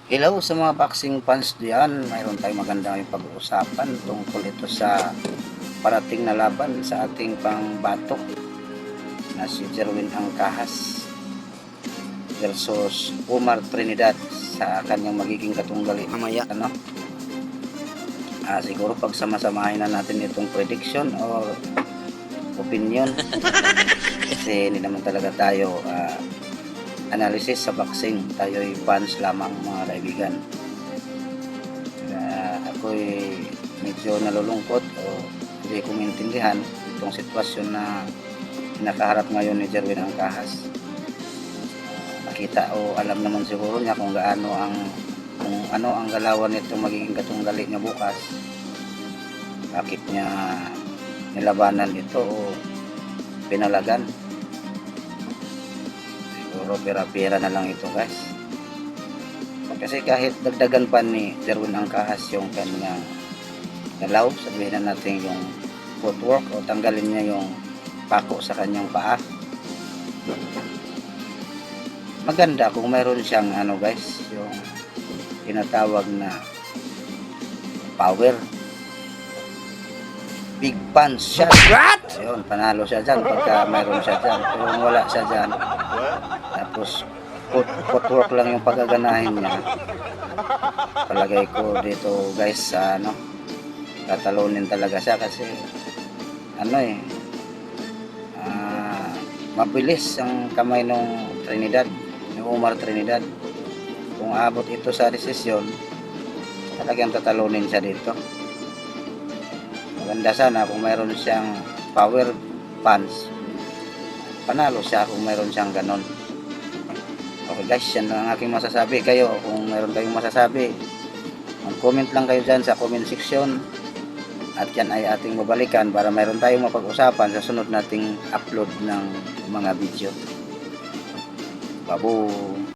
Hello sa mga boxing fans diyan. Mayroon tayong magandang pag-uusapan tungkol ito sa parating na laban sa ating pangbatok na si Jerwin Angkahas versus Umar Trinidad sa kanyang magiging katunggali mamaya, ano? Siguro pagsama-samahin na natin itong prediction or opinion kasi hindi naman talaga tayo analysis sa boxing, tayo ay fans lamang mga kaibigan. Ako'y medyo nalulungkot o hindi ko maintindihan itong sitwasyon na nakaharap ngayon ni Jerwin Angkahas. Nakita o alam naman siguro niya kung ano ang galawan nito magiging katunggali niya bukas. Bakit niya nilabanan ito o pinalagan? Siguro pera-pera na lang ito, guys. Kasi kahit dagdagan pa ni Jerwin Angkahas yung kanyang galaw, sabihin na natin yung footwork o tanggalin niya yung pako sa kanyang paa, maganda kung mayroon siyang guys, yung tinatawag na power big punch shot. Ayun, panalo siya dyan pagka mayroon siya dyan. Pero kung wala siya dyan, tapos footwork lang yung pagaganahin niya, palagay ko dito, guys, tatalunin talaga siya kasi mabilis ang kamay ng Trinidad, ng Umar Trinidad. Kung abot ito sa desisyon, talagang tatalunin siya dito. Maganda sana kung mayroon siyang power punch, panalo siya kung mayroon siyang ganon. Okay guys, yan lang ang aking masasabi. Kayo, kung mayroon kayong masasabi, mag-comment lang kayo dyan sa comment section, at yan ay ating babalikan para mayroon tayong mapag-usapan sa sunod nating upload ng mga video. Babu!